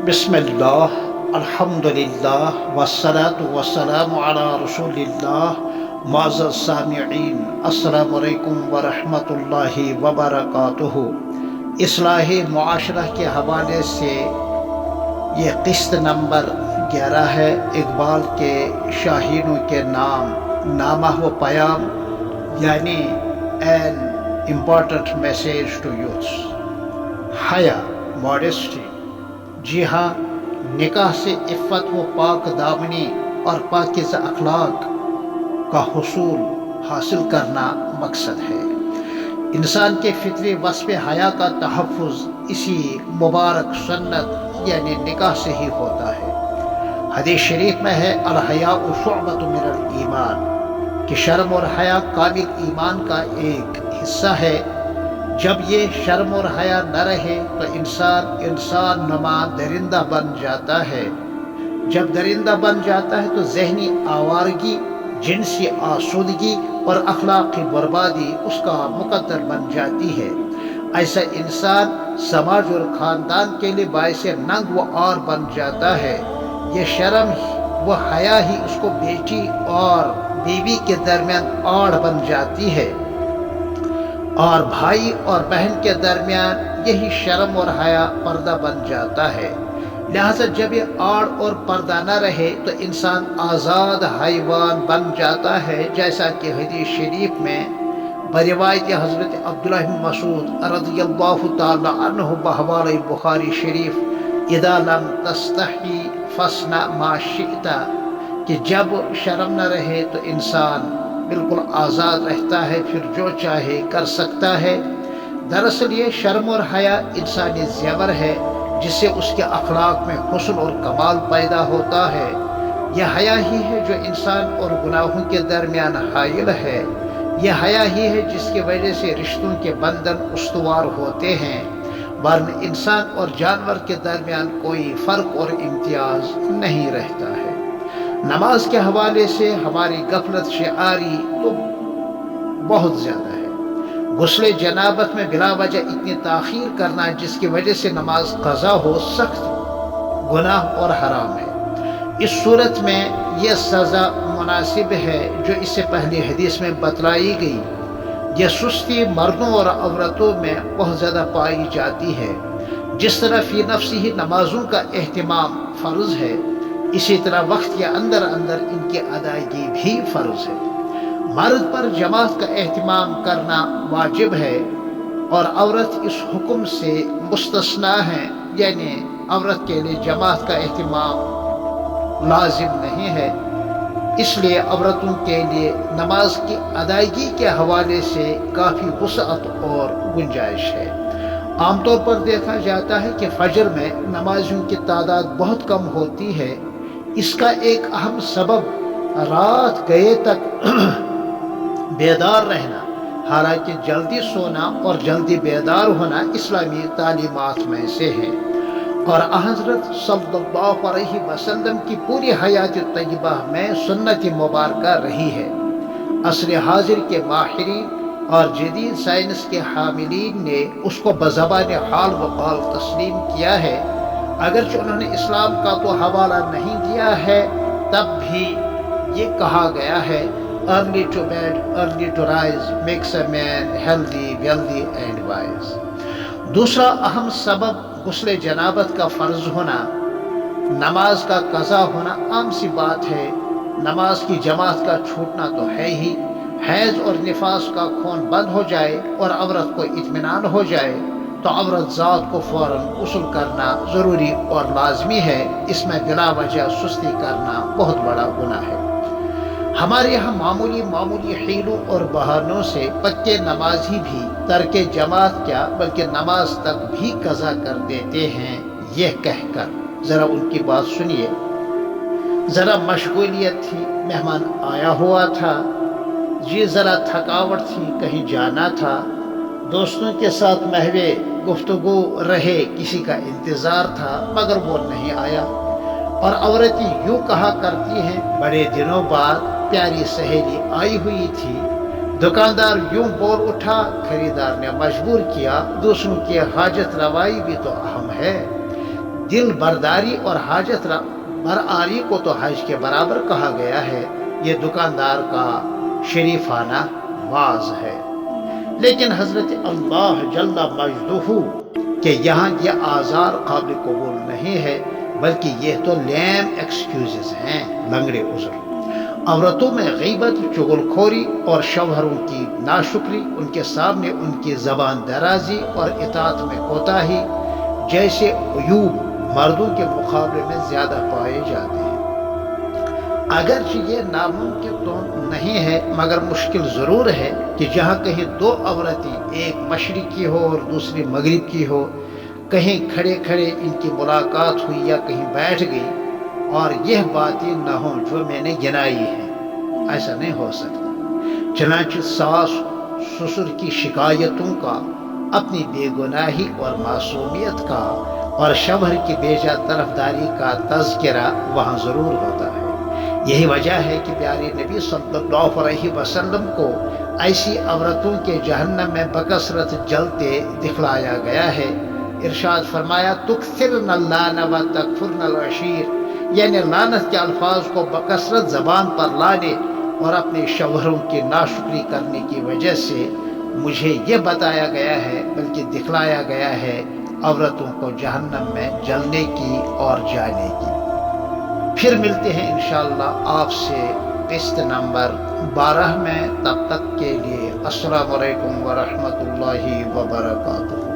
بسم اللہ، الحمدللہ والصلاة والسلام علی رسول اللہ۔ معزز سامعین، السلام علیکم ورحمۃ اللہ وبرکاتہ۔ اصلاح معاشرہ کے حوالے سے یہ قسط نمبر 11 ہے، اقبال کے شاہینوں کے نام نامہ و پیام، یعنی an important message to youths. حیا، ماڈسٹی۔ جی ہاں، نکاح سے عفت و پاک دامنی اور پاکیزہ اخلاق کا حاصل کرنا مقصد ہے۔ انسان کے فطری وصف حیا کا تحفظ اسی مبارک سنت یعنی نکاح سے ہی ہوتا ہے۔ حدیث شریف میں ہے، الحیاء شعبۃ من الایمان، کہ شرم اور حیا کامل ایمان کا ایک حصہ ہے۔ جب یہ شرم اور حیا نہ رہے تو انسان نما درندہ بن جاتا ہے۔ جب درندہ بن جاتا ہے تو ذہنی آوارگی، جنسی آسودگی اور اخلاقی بربادی اس کا مقدر بن جاتی ہے۔ ایسا انسان سماج اور خاندان کے لیے باعث ننگ و عار بن جاتا ہے۔ یہ شرم و حیا ہی اس کو بیٹی اور بیوی کے درمیان آڑ بن جاتی ہے، اور بھائی اور بہن کے درمیان یہی شرم اور حیا پردہ بن جاتا ہے۔ لہذا جب یہ آڑ اور پردہ نہ رہے تو انسان آزاد حیوان بن جاتا ہے، جیسا کہ حدیث شریف میں بروایت حضرت عبداللہ بن مسعود رضی اللہ تعالی عنہ بحوالہ بخاری شریف، اذا لم تستحی فاصنع ما شئت، کہ جب شرم نہ رہے تو انسان بالکل آزاد رہتا ہے، پھر جو چاہے کر سکتا ہے۔ دراصل یہ شرم اور حیا انسانی زیور ہے جس سے اس کے اخلاق میں حسن اور کمال پیدا ہوتا ہے۔ یہ حیا ہی ہے جو انسان اور گناہوں کے درمیان حائل ہے۔ یہ حیا ہی ہے جس کی وجہ سے رشتوں کے بندھن استوار ہوتے ہیں، ورنہ انسان اور جانور کے درمیان کوئی فرق اور امتیاز نہیں رہتا ہے۔ نماز کے حوالے سے ہماری غفلت شعاری تو بہت زیادہ ہے۔ غسل جنابت میں بلا وجہ اتنی تاخیر کرنا جس کی وجہ سے نماز قضا ہو، سخت گناہ اور حرام ہے۔ اس صورت میں یہ سزا مناسب ہے جو اس سے پہلی حدیث میں بتلائی گئی۔ یہ سستی مردوں اور عورتوں میں بہت زیادہ پائی جاتی ہے۔ جس طرح فی نفسی ہی نمازوں کا اہتمام فرض ہے، اسی طرح وقت کے اندر ان کی ادائیگی بھی فرض ہے۔ مرد پر جماعت کا اہتمام کرنا واجب ہے، اور عورت اس حکم سے مستثنا ہے، یعنی عورت کے لیے جماعت کا اہتمام لازم نہیں ہے۔ اس لیے عورتوں کے لیے نماز کی ادائیگی کے حوالے سے کافی وسعت اور گنجائش ہے۔ عام طور پر دیکھا جاتا ہے کہ فجر میں نمازیوں کی تعداد بہت کم ہوتی ہے۔ اس کا ایک اہم سبب رات گئے تک بیدار رہنا، حالانکہ جلدی سونا اور جلدی بیدار ہونا اسلامی تعلیمات میں سے ہے، اور حضرت صلی اللہ علیہ وسلم کی پوری حیات طیبہ میں سنت مبارکہ رہی ہے۔ عصر حاضر کے ماہرین اور جدید سائنس کے حاملین نے اس کو بزبان حال و قال تسلیم کیا ہے۔ اگرچہ انہوں نے اسلام کا تو حوالہ نہیں دیا ہے، تب بھی یہ کہا گیا ہے، early to bed, early to rise makes a man healthy, wealthy and wise۔ دوسرا اہم سبب غسل جنابت کا فرض ہونا، نماز کا قضا ہونا عام سی بات ہے۔ نماز کی جماعت کا چھوٹنا تو ہے ہی۔ حیض اور نفاس کا خون بند ہو جائے اور عورت کو اطمینان ہو جائے تو عورت ذات کو فوراً غسل کرنا ضروری اور لازمی ہے۔ اس میں بلا وجہ سستی کرنا بہت بڑا گناہ ہے۔ ہمارے یہاں معمولی حیلوں اور بہانوں سے پکے نمازی بھی ترک جماعت کیا بلکہ نماز تک بھی قضا کر دیتے ہیں، یہ کہہ کر، ذرا ان کی بات سنیے، ذرا مشغولیت تھی، مہمان آیا ہوا تھا، جی ذرا تھکاوٹ تھی، کہیں جانا تھا، دوستوں کے ساتھ محو گفتگو رہے، کسی کا انتظار تھا مگر وہ نہیں آیا۔ اور عورتیں یوں کہا کرتی ہیں، بڑے دنوں بعد پیاری سہیلی آئی ہوئی تھی۔ دکاندار یوں بول اٹھا، خریدار نے مجبور کیا، دوسروں کی حاجت روائی بھی تو اہم ہے۔ دل برداری اور حاجت برآری کو تو حج کے برابر کہا گیا ہے، یہ دکاندار کا شریفانہ واز ہے۔ لیکن حضرت اللہ جل مجدہ کہ یہاں یہ آزار قابل قبول نہیں ہے، بلکہ یہ تو لیم ایکسکیوزز ہیں، لنگڑے عذر۔ عورتوں میں غیبت، چغل خوری اور شوہروں کی ناشکری، ان کے سامنے ان کی زبان درازی اور اطاعت میں کوتاہی جیسے عیوب مردوں کے مقابلے میں زیادہ پائے جاتے ہیں۔ اگرچہ یہ ناممکن تو نہیں ہے، مگر مشکل ضرور ہے کہ جہاں کہیں دو عورتیں، ایک مشرق کی ہو اور دوسری مغرب کی ہو، کہیں کھڑے کھڑے ان کی ملاقات ہوئی یا کہیں بیٹھ گئی، اور یہ باتیں نہ ہوں جو میں نے گنائی ہیں، ایسا نہیں ہو سکتا۔ چنانچہ ساس سسر کی شکایتوں کا، اپنی بے گناہی اور معصومیت کا، اور شوہر کی بیجا طرفداری کا تذکرہ وہاں ضرور ہوتا ہے۔ یہی وجہ ہے کہ پیارے نبی صلی اللہ علیہ وسلم کو ایسی عورتوں کے جہنم میں بکثرت جلتے دکھلایا گیا ہے۔ ارشاد فرمایا تکثرن اللعن و تکفرن العشیر، یعنی لعنت کے الفاظ کو بکثرت زبان پر لانے اور اپنے شوہروں کی ناشکری کرنے کی وجہ سے مجھے یہ بتایا گیا ہے، بلکہ دکھلایا گیا ہے عورتوں کو جہنم میں جلنے کی اور جانے کی۔ پھر ملتے ہیں انشاءاللہ آپ سے قسط نمبر 12 میں، تب تک کے لیے السلام علیکم ورحمۃ اللہ وبرکاتہ۔